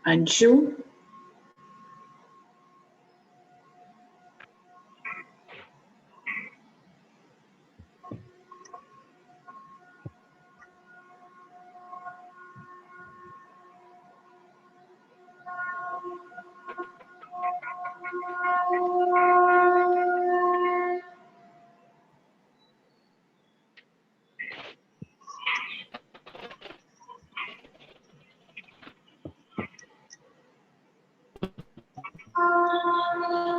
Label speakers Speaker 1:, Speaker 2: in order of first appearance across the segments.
Speaker 1: Anshu,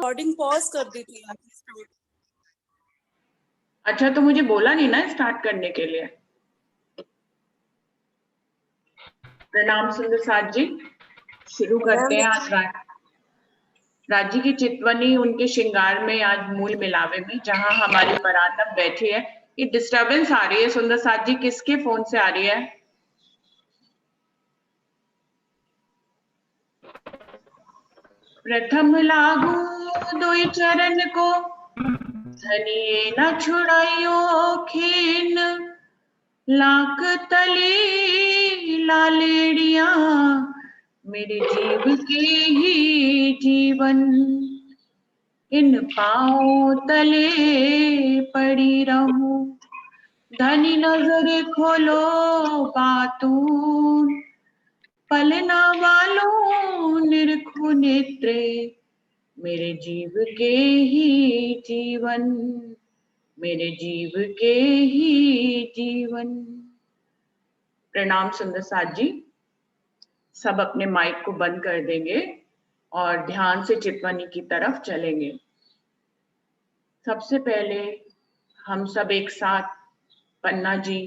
Speaker 2: recording pause कर दी थी।
Speaker 1: अच्छा तो मुझे बोला नहीं ना स्टार्ट करने के लिए। प्रणाम सुंदर साथ जी, शुरू करते हैं। आज राज्य की चितवनी उनके श्रृंगार में, आज मूल मिलावे में, जहां हमारी परातप बैठी है। ये डिस्टरबेंस आ रही है सुंदर साथ जी, किसके फोन से आ रही है? प्रथम लागू दुई चरण को, धनिये न छुड़ाइयो खीन, लाख तली लालेड़िया, मेरे जीव के ही जीवन, इन पाँव तले पड़ी रहूं, धनी नजर खोलो बातून, पलना वालों निरखो नेत्रे, मेरे जीव के ही जीवन, मेरे जीव के ही जीवन। प्रणाम सुंदर साथ जी, सब अपने माइक को बंद कर देंगे और ध्यान से चितवनी की तरफ चलेंगे। सबसे पहले हम सब एक साथ पन्ना जी,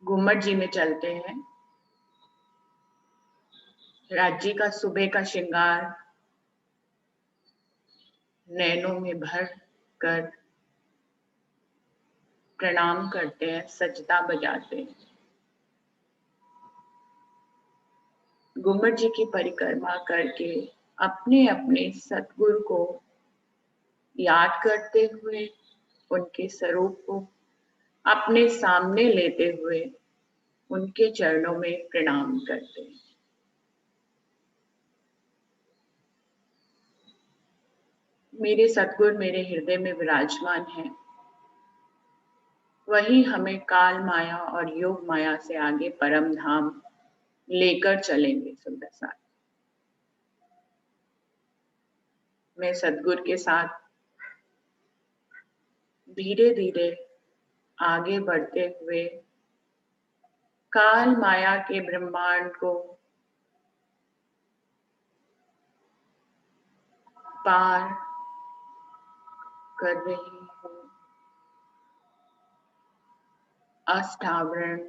Speaker 1: गुम्मट जी में चलते हैं। राज्य का सुबह का श्रृंगार नैनों में भर कर प्रणाम करते हैं, सजदा बजाते हैं। गुम्मट जी की परिक्रमा करके अपने अपने सतगुरु को याद करते हुए, उनके स्वरूप को अपने सामने लेते हुए उनके चरणों में प्रणाम करते हैं। मेरे सतगुरु मेरे हृदय में विराजमान है, वही हमें काल माया और योग माया से आगे परम धाम लेकर चलेंगे। सुंदर साथ, मैं सतगुरु के साथ धीरे धीरे आगे बढ़ते हुए काल माया के ब्रह्मांड को पार कर रही हूँ। अष्टावरण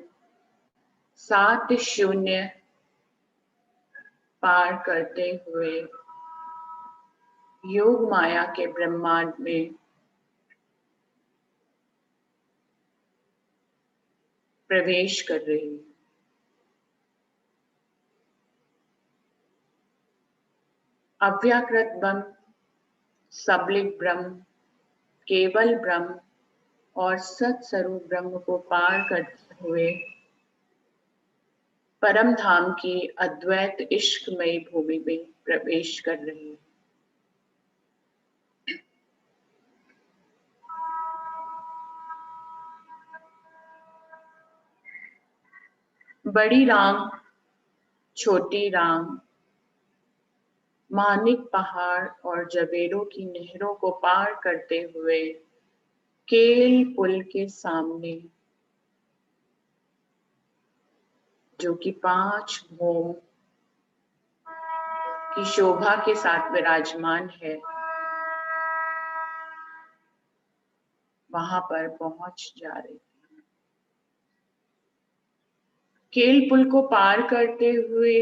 Speaker 1: 7 शून्य पार करते हुए योग माया के ब्रह्मांड में प्रवेश कर रही हूँ। अव्याकृत ब्रह्म, सबलिक ब्रह्म, केवल ब्रह्म और सत्स्वरूप ब्रह्म को पार करते हुए परम धाम की अद्वैत इश्कमयी भूमि में प्रवेश कर रही है। बड़ी राम, छोटी राम, मानिक पहाड़ और जबेरों की नहरों को पार करते हुए केल पुल के सामने, जो कि 5 भूम की शोभा के साथ विराजमान है, वहां पर पहुंच जा रही है। केल पुल को पार करते हुए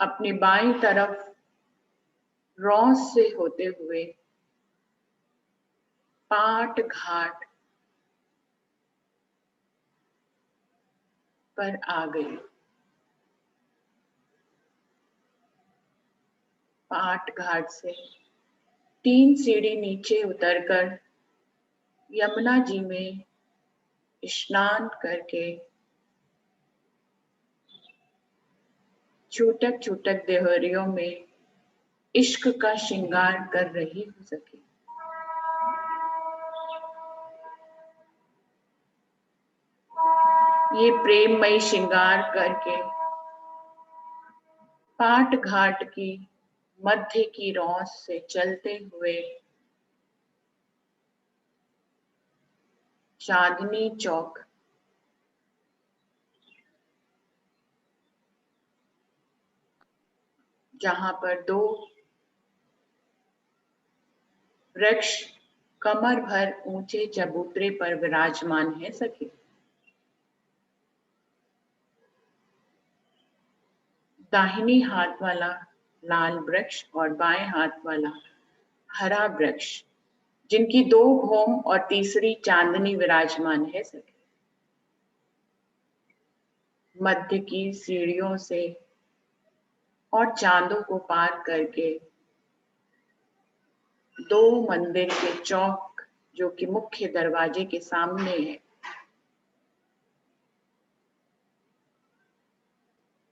Speaker 1: अपनी बाईं तरफ रौस से होते हुए पाट घाट पर आ गई। पाट घाट से 3 सीढ़ी नीचे उतरकर यमुना जी में स्नान करके छूटक छूटक देहरियों में इश्क का श्रृंगार कर रही हो सके। ये प्रेममयी श्रृंगार करके पाट घाट की मध्य की रौस से चलते हुए चांदनी चौक जहां पर दो वृक्ष कमर भर ऊंचे चबूतरे पर विराजमान है सखी। दाहिनी हाथ वाला लाल वृक्ष और बाएं हाथ वाला हरा वृक्ष, जिनकी दो घोम और तीसरी चांदनी विराजमान है सखी। मध्य की सीढ़ियों से और चांदों को पार करके दो मंदिर के चौक, जो कि मुख्य दरवाजे के सामने है,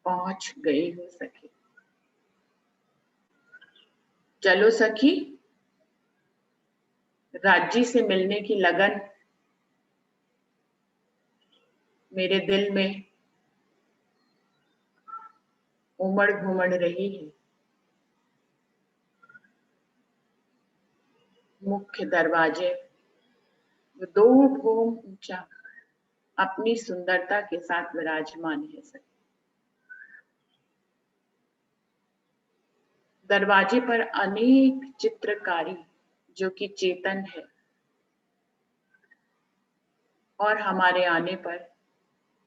Speaker 1: पहुंच गई हो सखी। चलो सखी, राज्य से मिलने की लगन मेरे दिल में उमड़ घुमड़ रही है। मुख्य दरवाजे दो घूम ऊंचा अपनी सुंदरता के साथ विराजमान है सखी। दरवाजे पर अनेक चित्रकारी जो कि चेतन है और हमारे आने पर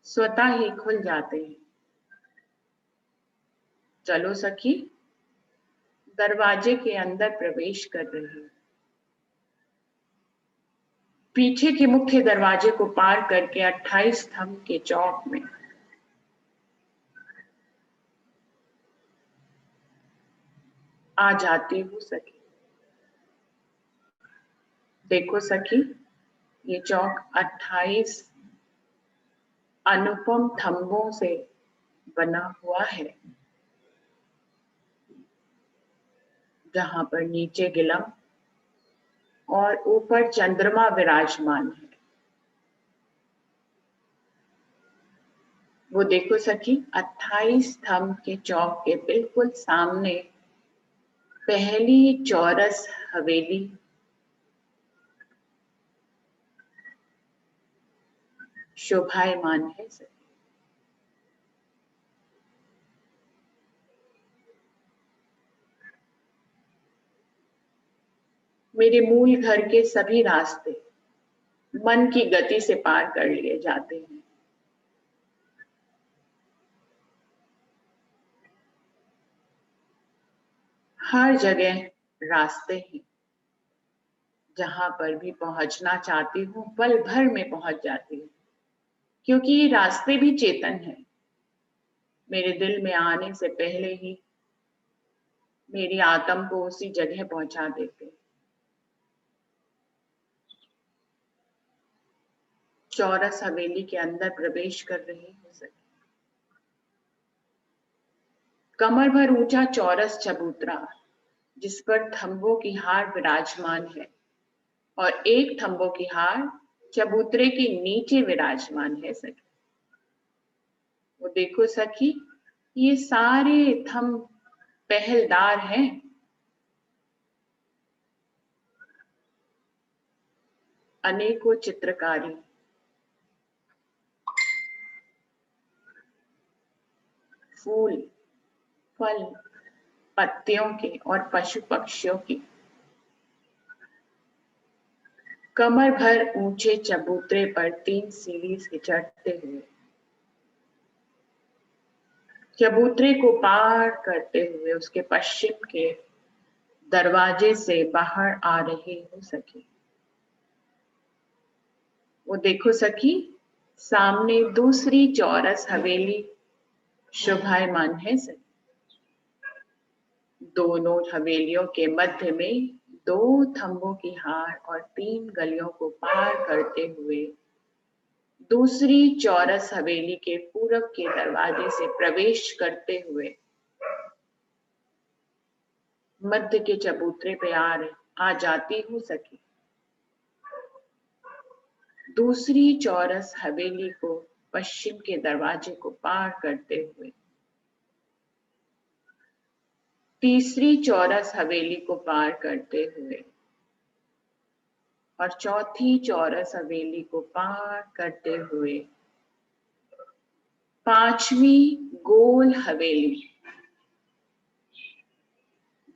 Speaker 1: स्वतः ही खुल जाते हैं। चलो सखी, दरवाजे के अंदर प्रवेश कर रही हूं। पीछे के मुख्य दरवाजे को पार करके 28 स्तंभ के चौक में आ जाती हूँ सखी। देखो सखी, ये चौक 28 अनुपम थंबों से बना हुआ है, जहां पर नीचे गिलम और ऊपर चंद्रमा विराजमान है। वो देखो सखी, 28 स्तंभ के चौक के बिल्कुल सामने पहली चौरस हवेली शोभायमान है सखी। मेरे मूल घर के सभी रास्ते मन की गति से पार कर लिए जाते हैं। हर जगह रास्ते हैं, जहां पर भी पहुंचना चाहती हूँ पल भर में पहुंच जाती हूँ, क्योंकि ये रास्ते भी चेतन है। मेरे दिल में आने से पहले ही मेरी आत्म को उसी जगह पहुंचा देते। चौरस हवेली के अंदर प्रवेश कर रही हूँ सखी। कमर भर ऊंचा चौरस चबूतरा, जिस पर थंबों की हार विराजमान है और एक थंबों की हार चबूतरे के नीचे विराजमान है सखी। वो देखो सखी, ये सारे थंब पहलदार हैं। अनेकों चित्रकारी फूल, फल, पत्तियों के और पशु पक्षियों की कमर भर ऊंचे चबूतरे पर 3 सीढ़ी से चढ़ते हुए चबूतरे को पार करते हुए उसके पश्चिम के दरवाजे से बाहर आ रही हो सखी। वो देखो सखी, सामने दूसरी चौरस हवेली शोभायमान है सखी। दोनों हवेलियों के मध्य में 2 थंबों की हार और 3 गलियों को पार करते हुए दूसरी चौरस हवेली के पूरब के दरवाजे से प्रवेश करते हुए मध्य के चबूतरे पे आ जाती हो सके। दूसरी चौरस हवेली को पश्चिम के दरवाजे को पार करते हुए, तीसरी चौरस हवेली को पार करते हुए और चौथी चौरस हवेली को पार करते हुए पांचवी गोल हवेली,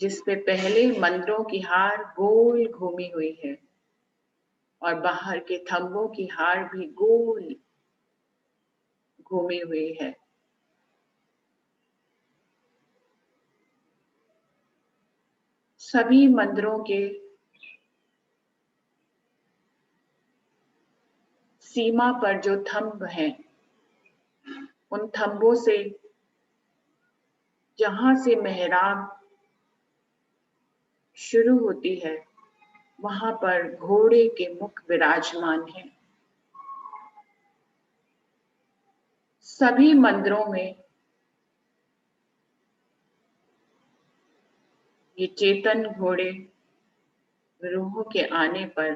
Speaker 1: जिसपे पहले मंदिरों की हार गोल घूमी हुई है और बाहर के थंबों की हार भी गोल घूमी हुई है। सभी मंदिरों के सीमा पर जो थंब हैं, उन थंबों से जहां से मेहराब शुरू होती है, वहां पर घोड़े के मुख विराजमान हैं। सभी मंदिरों में ये चेतन घोड़े रूहों के आने पर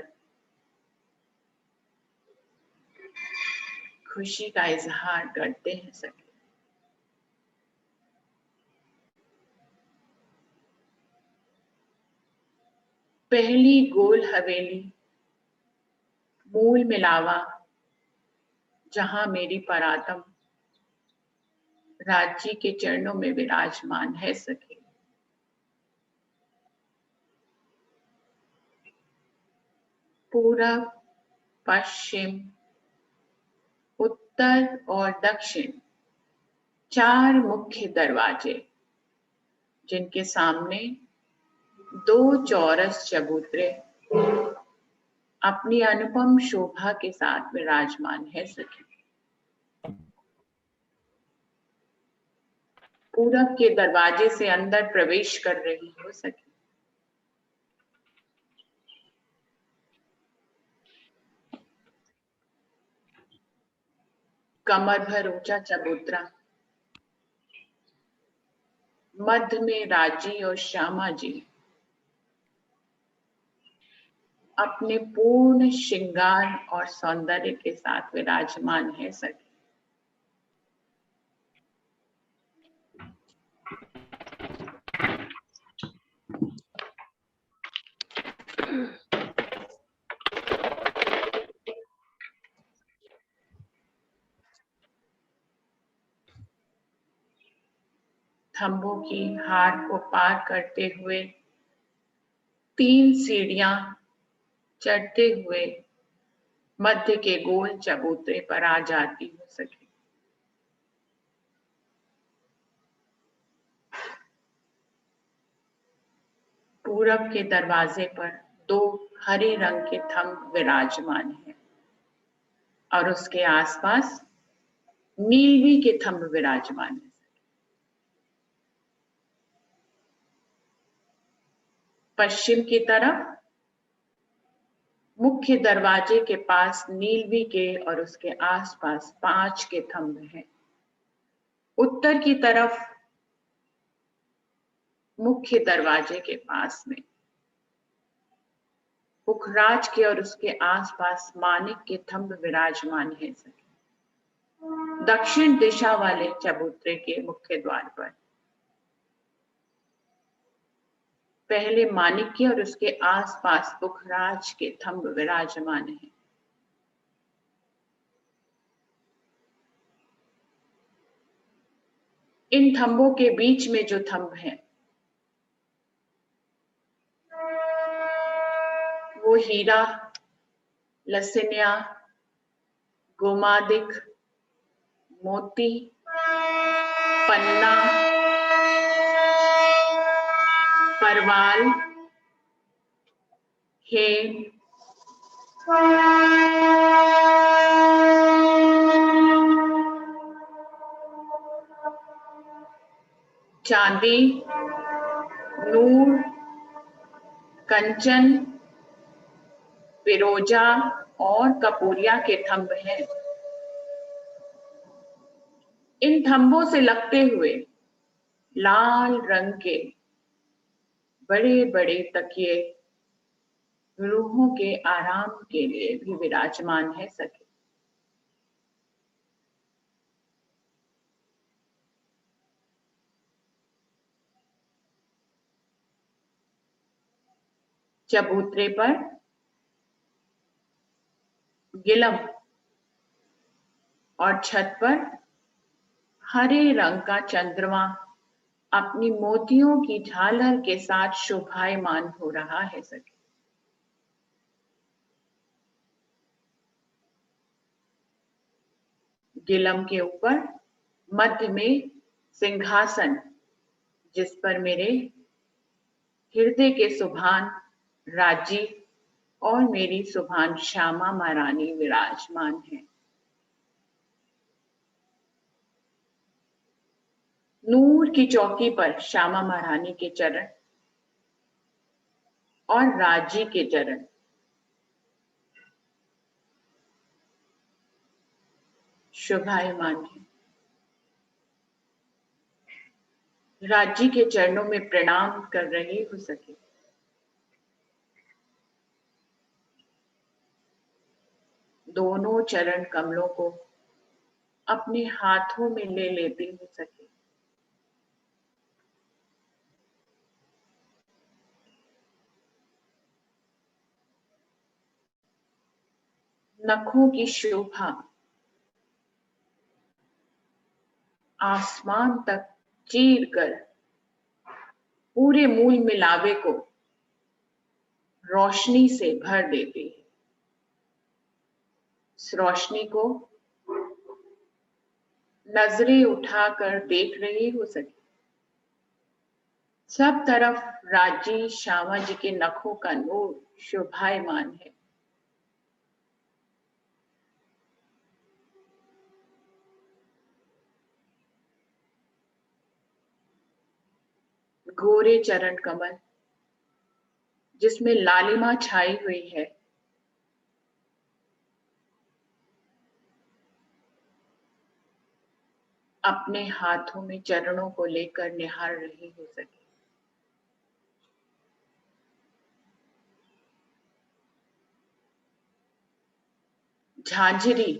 Speaker 1: खुशी का इजहार करते हैं सके। पहली गोल हवेली मूल मिलावा, जहां मेरी परात्म राज्य के चरणों में विराजमान है सके। पूरब, पश्चिम, उत्तर और दक्षिण चार मुख्य दरवाजे, जिनके सामने दो चौरस चबूतरे अपनी अनुपम शोभा के साथ विराजमान है सके। पूरब के दरवाजे से अंदर प्रवेश कर रही हो सके। कमर भर ऊंचा चबूतरा, मध्य में राजी और श्यामा जी अपने पूर्ण श्रृंगार और सौंदर्य के साथ विराजमान है सके। थंबों की हार को पार करते हुए 3 सीढ़ियां चढ़ते हुए मध्य के गोल चबूतरे पर आ जाती हो सके। पूरब के दरवाजे पर 2 हरे रंग के थंब विराजमान हैं और उसके आसपास नीलवी के थंब विराजमान हैं। पश्चिम की तरफ मुख्य दरवाजे के पास नीलवी के और उसके आसपास 5 के थंब हैं। उत्तर की तरफ मुख्य दरवाजे के पास में पुखराज के और उसके आसपास मानिक के थंब विराजमान है सके। दक्षिण दिशा वाले चबूतरे के मुख्य द्वार पर पहले मानिक्य और उसके आसपास पुखराज के थंब विराजमान हैं। इन थंबों के बीच में जो थंब हैं, वो हीरा, लसनिया, गोमादिक, मोती, पन्ना, परवाल, हेम, चांदी, नूर, कंचन, फिरोजा और कपूरिया के थंब हैं। इन थंबों से लगते हुए लाल रंग के बड़े बड़े तकिए रूहों के आराम के लिए भी विराजमान है सखी। चबूतरे पर गिलम और छत पर हरे रंग का चंद्रमा अपनी मोतियों की झालर के साथ शोभायमान हो रहा है सखी। गिलम के ऊपर मध्य में सिंहासन, जिस पर मेरे हृदय के सुभान राजी और मेरी सुभान श्यामा महारानी विराजमान है। नूर की चौकी पर श्यामा महारानी के चरण और राजी के चरण शोभायमान है। राजी के चरणों में प्रणाम कर रही हो सके। दोनों चरण कमलों को अपने हाथों में ले लेती हो सके। नखों की शोभा आसमान तक चीर कर पूरे मूल मिलावे को रोशनी से भर देती है। इस रोशनी को नजरें उठाकर देख रही हो सके। सब तरफ राजी श्यामा जी के नखों का नूर शोभायमान है। गोरे चरण कमल जिसमें लालिमा छाई हुई है, अपने हाथों में चरणों को लेकर निहार रही हो सके। झांझरी,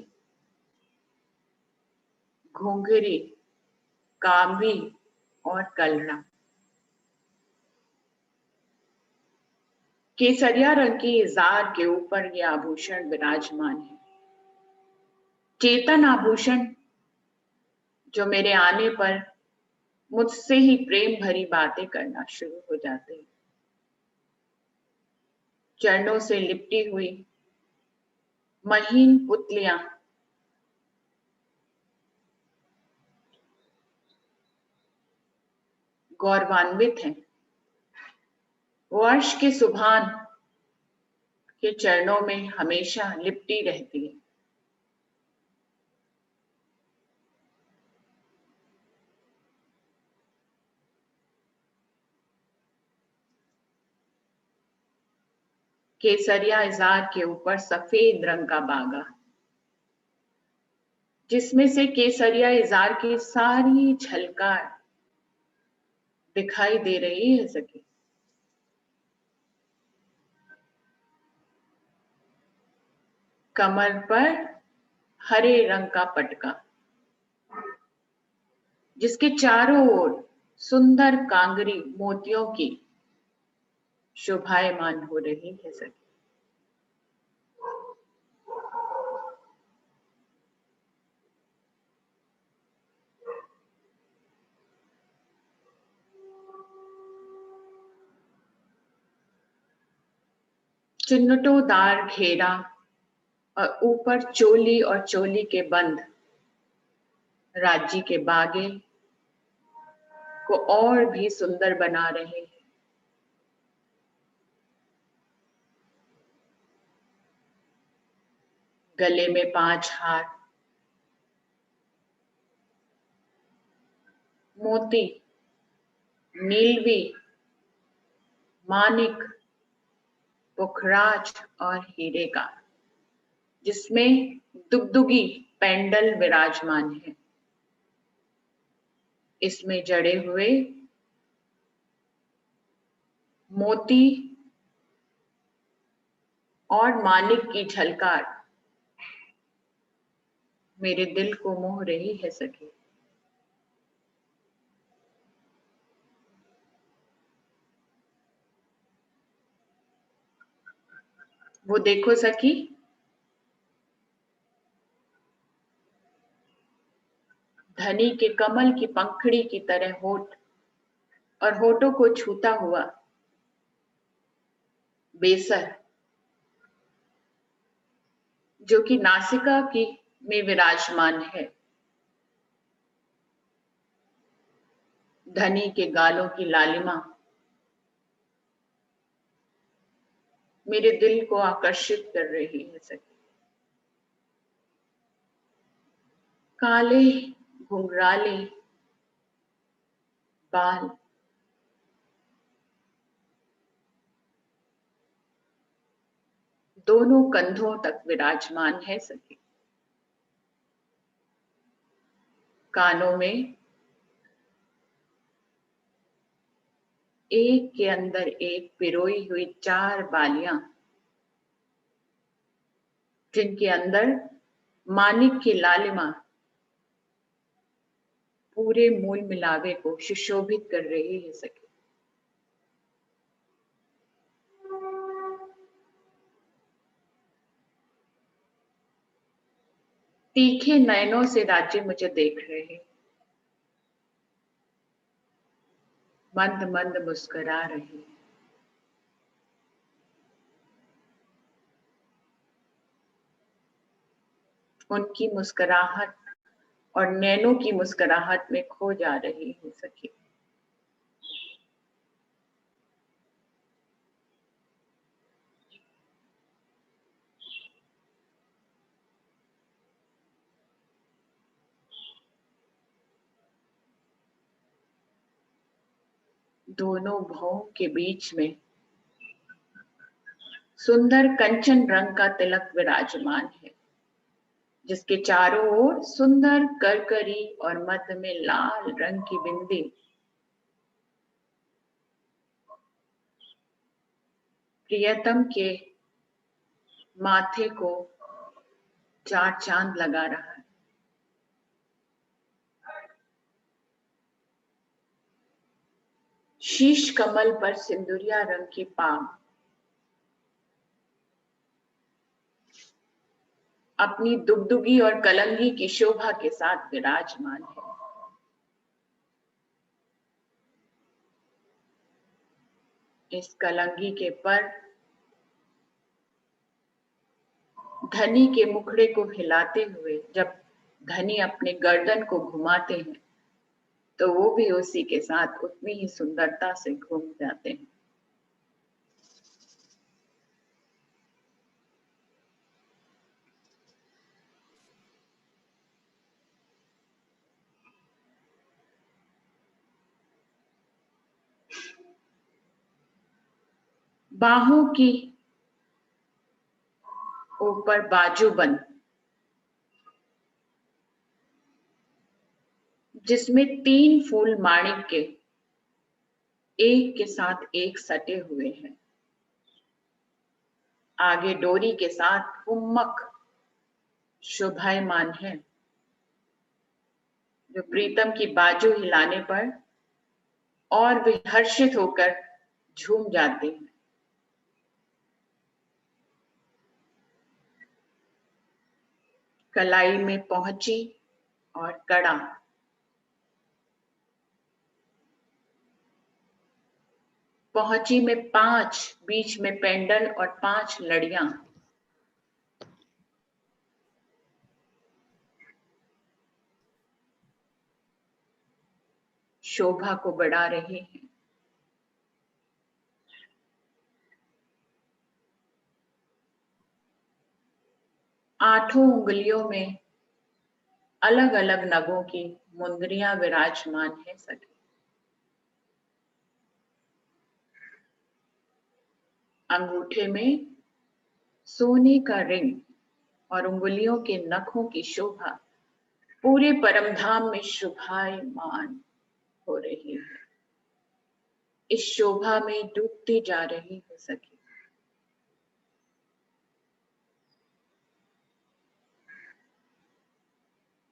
Speaker 1: घुंघरी, कांबी और कलरा केसरिया रंग की इजार के ऊपर ये आभूषण विराजमान है। चेतन आभूषण जो मेरे आने पर मुझसे ही प्रेम भरी बातें करना शुरू हो जाते हैं। चरणों से लिपटी हुई महीन पुतलियां गौरवान्वित हैं। वर्ष के सुभान के चरणों में हमेशा लिपटी रहती है। केसरिया इजार के ऊपर सफेद रंग का बागा, जिसमें से केसरिया इजार की सारी झलकार दिखाई दे रही है सखी। कमर पर हरे रंग का पटका, जिसके चारों ओर सुंदर कांगरी मोतियों की शोभायमान हो रही है सखी। चिन्नटोदार घेरा और ऊपर चोली और चोली के बंद राज्य के बागे को और भी सुंदर बना रहे हैं। गले में 5 हार, मोती, नीलवी, मानिक, पुखराज और हीरे का, जिसमें दुगदुगी पेंडल विराजमान है। इसमें जड़े हुए मोती और मानिक की झलकार मेरे दिल को मोह रही है सखी। वो देखो सखी, धनी के कमल की पंखड़ी की तरह होठ और होठों को छूता हुआ बेसर जो कि नासिका की में विराजमान है। धनी के गालों की लालिमा मेरे दिल को आकर्षित कर रही है सखी। काले घुंघराले बाल दोनों कंधों तक विराजमान है सखी। कानों में एक के अंदर एक पिरोई हुई 4 बालियां, जिनके अंदर मानिक की लालिमा पूरे मूल मिलावे को सुशोभित कर रही है सखी। तीखे नयनों से राज्य मुझे देख रहे हैं, मंद मंद मुस्कुरा रही है। उनकी मुस्कुराहट और नैनों की मुस्कुराहट में खो जा रही है सखी। दोनों भौं के बीच में सुंदर कंचन रंग का तिलक विराजमान है, जिसके चारों ओर सुंदर करकरी और मध्य में लाल रंग की बिंदी प्रियतम के माथे को 4 चांद लगा रहा है। शीश कमल पर सिंदूरिया रंग की पाग अपनी दुगदुगी और कलंगी की शोभा के साथ विराजमान है। इस कलंगी के पर धनी के मुखड़े को हिलाते हुए जब धनी अपने गर्दन को घुमाते हैं तो वो भी उसी के साथ उतनी ही सुंदरता से घूम जाते हैं। बाहों की ऊपर बाजूबंद, जिसमें 3 फूल माणिक के एक के साथ एक सटे हुए हैं। आगे डोरी के साथ कुम्मक शोभायमान है, जो प्रीतम की बाजू हिलाने पर और भी हर्षित होकर झूम जाते हैं। कलाई में पहुंची और कड़ा, पहुंची में 5, बीच में पेंडल और 5 लड़ियां शोभा को बढ़ा रही हैं। 8 उंगलियों में अलग अलग नगों की मुंदरियां विराजमान है सखी। अंगूठे में सोने का रिंग और उंगलियों के नखों की शोभा पूरे परमधाम में शोभायमान हो रही है। इस शोभा में डूबती जा रही हूँ सखी।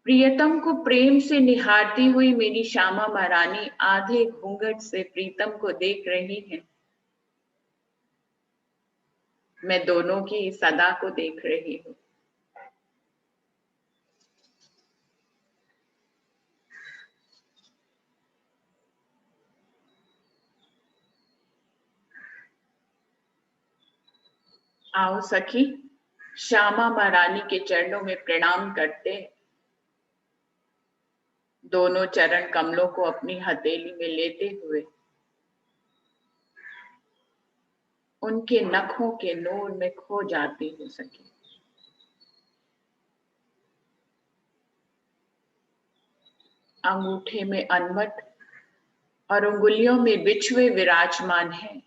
Speaker 1: प्रियतम को प्रेम से निहारती हुई मेरी श्यामा महारानी आधे घूंघट से प्रीतम को देख रही है। मैं दोनों की सदा को देख रही हूँ। आओ सखी, श्यामा महारानी के चरणों में प्रणाम करते, दोनों चरण कमलों को अपनी हथेली में लेते हुए उनके नखों के नूर में खो जाती हूँ सखी। अंगूठे में अनवट और उंगलियों में बिछुए विराजमान है।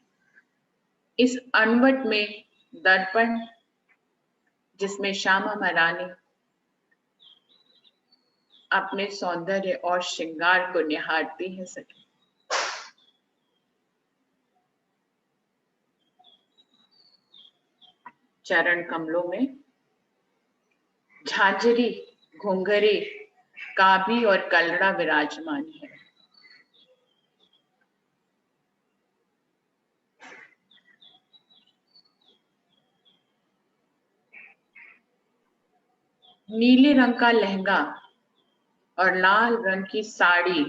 Speaker 1: इस अनवट में दर्पण, जिसमें श्यामा महारानी अपने सौंदर्य और श्रृंगार को निहारती है सखी। चरण कमलों में झांझरी, घुंघरे, काबी और कलड़ा विराजमान है। नीले रंग का लहंगा और लाल रंग की साड़ी,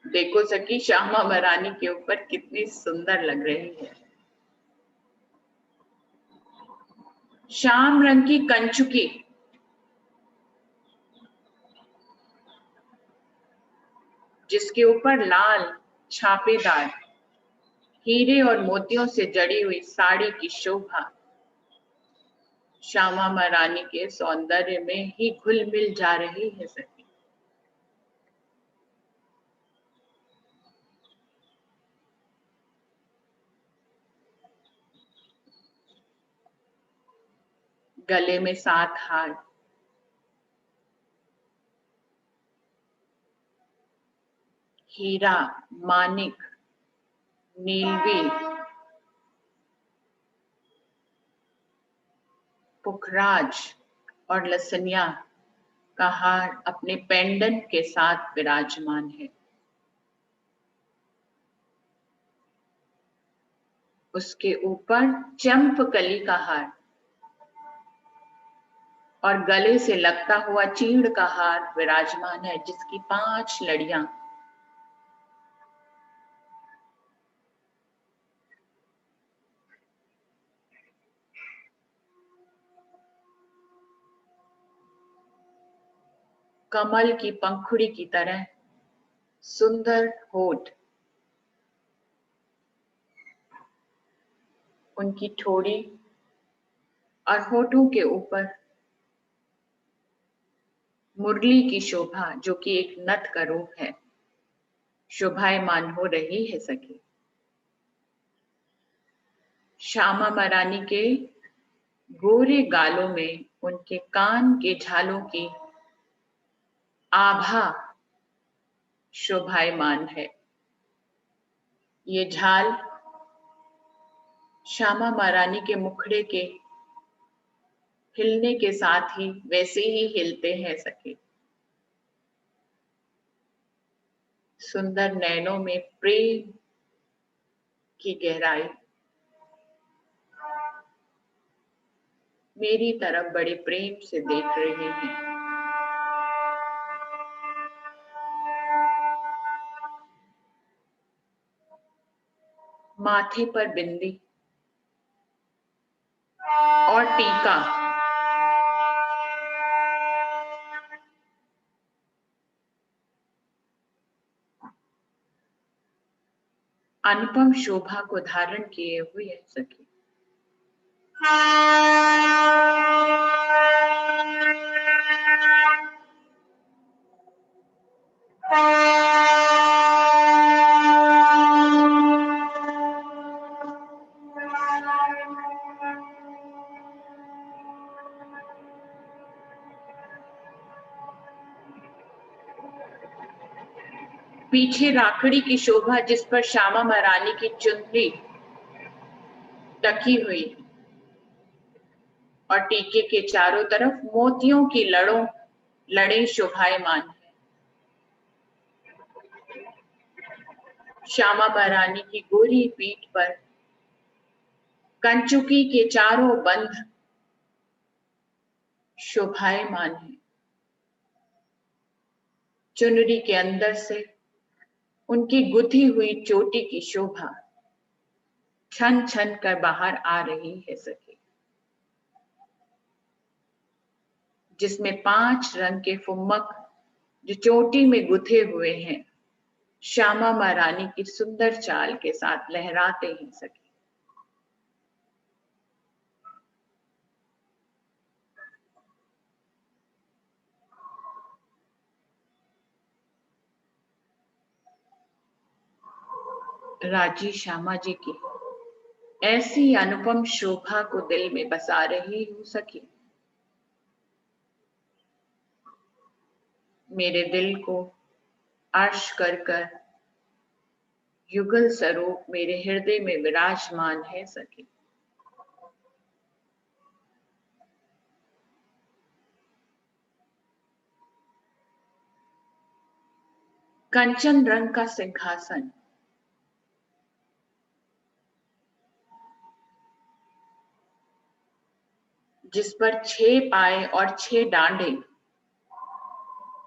Speaker 1: देखो सखी श्यामा महारानी के ऊपर कितनी सुंदर लग रही है। श्याम रंग की कंचुकी, जिसके ऊपर लाल छापेदार हीरे और मोतियों से जड़ी हुई साड़ी की शोभा श्यामा महारानी के सौंदर्य में ही घुल मिल जा रही है सखी। गले में 7 हार, हीरा, मानिक, नीलवी, पुखराज और लसनिया का हार अपने पेंडेंट के साथ विराजमान है। उसके ऊपर चंपकली का हार और गले से लगता हुआ चीड़ का हार विराजमान है, जिसकी 5 लड़ियां कमल की पंखुड़ी की तरह सुंदर होठ, उनकी ठोड़ी और होठों के ऊपर मुरली की शोभा, जो कि एक नथ का रूप है, शोभायमान हो रही है सखी। श्यामा महारानी के गोरे गालों में उनके कान के झालों की आभा शोभायमान है। ये झाल श्यामा महारानी के मुखड़े के हिलने के साथ ही वैसे ही हिलते हैं सखी। सुंदर नैनों में प्रेम की गहराई मेरी तरफ बड़े प्रेम से देख रहे हैं। माथे पर बिंदी और टीका, अनुपम शोभा को धारण किए हुए है सखी। पीछे राखड़ी की शोभा जिस पर श्यामा महारानी की चुनरी टकी हुई और टीके के चारों तरफ मोतियों की लड़े शोभायमान है। श्यामा महारानी की गोरी पीठ पर कंचुकी के चारों बंध शोभायमान है। चुनरी के अंदर से उनकी गुथी हुई चोटी की शोभा छन छन कर बाहर आ रही है सखी, जिसमें 5 रंग के फुम्मक जो चोटी में गुथे हुए हैं श्यामा महारानी की सुंदर चाल के साथ लहराते हैं सखी। राजी श्यामा जी की ऐसी अनुपम शोभा को दिल में बसा रही हूं सखी। मेरे दिल को अर्श कर कर युगल स्वरूप मेरे हृदय में विराजमान है सखी। कंचन रंग का सिंहासन जिस पर 6 पाए और 6 डांडे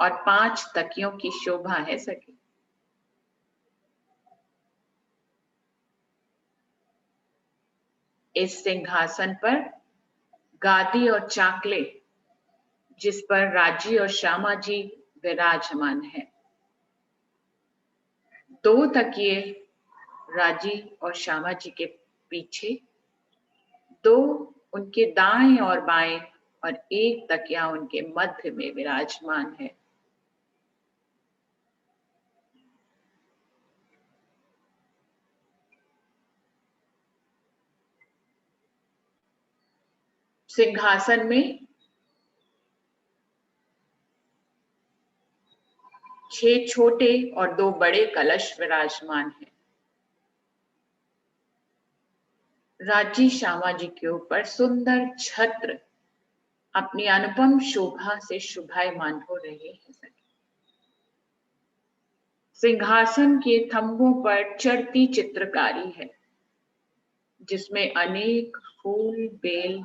Speaker 1: और 5 तकियों की शोभा है सखी। इस सिंहासन पर गादी और चाकले जिस पर राजी और श्यामा जी विराजमान है। 2 तकिए राजी और श्यामा जी के पीछे, 2 उनके दाएं और बाएं और 1 तकिया उनके मध्य में विराजमान है। सिंहासन में 6 छोटे और 2 बड़े कलश विराजमान हैं। राजी श्यामा जी के ऊपर सुंदर छत्र अपनी अनुपम शोभा से शोभायमान हो रहे हैं। सिंहासन के थंभों पर चढ़ती चित्रकारी है जिसमें अनेक फूल बेल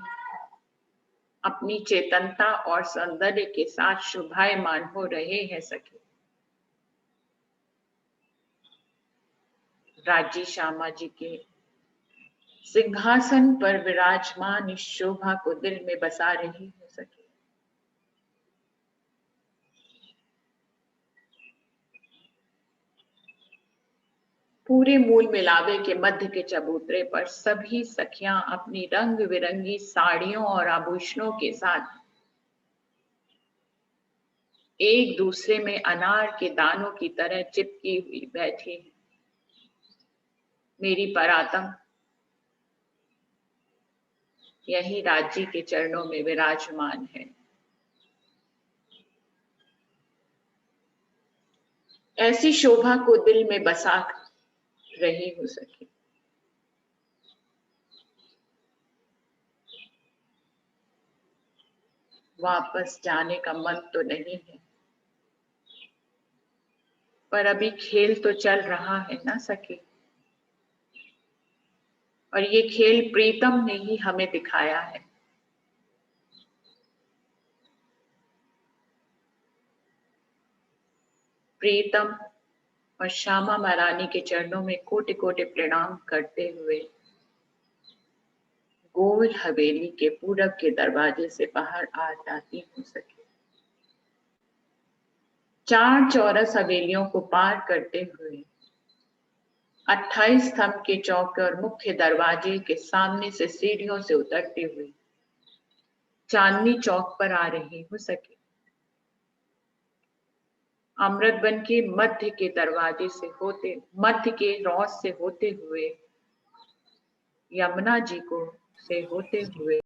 Speaker 1: अपनी चेतनता और सौंदर्य के साथ शोभायमान हो रहे हैं सखी। राजी श्यामा जी के सिंहासन पर विराजमान इस शोभा को दिल में बसा रही है सखी। पूरे मूल मिलावे के मध्य के चबूतरे पर सभी सखियां अपनी रंग बिरंगी साड़ियों और आभूषणों के साथ एक दूसरे में अनार के दानों की तरह चिपकी हुई बैठी है। मेरी परातम यही राजी के चरणों में विराजमान है। ऐसी शोभा को दिल में बसा रही हो सके। वापस जाने का मन तो नहीं है, पर अभी खेल तो चल रहा है ना सखी, और ये खेल प्रीतम ने ही हमें दिखाया है। प्रीतम और श्यामा महारानी के चरणों में कोटि कोटि प्रणाम करते हुए गोल हवेली के पूरब के दरवाजे से बाहर आ जाती हूँ सखी। 4 चौरस हवेलियों को पार करते हुए 28 स्तंभ के चौके और मुख्य दरवाजे के सामने से सीढ़ियों से उतरते हुए चांदनी चौक पर आ रही हूँ सखी। अमृतवन के मध्य के दरवाजे से मध्य के रौस से होते हुए यमुना जी को से होते हुए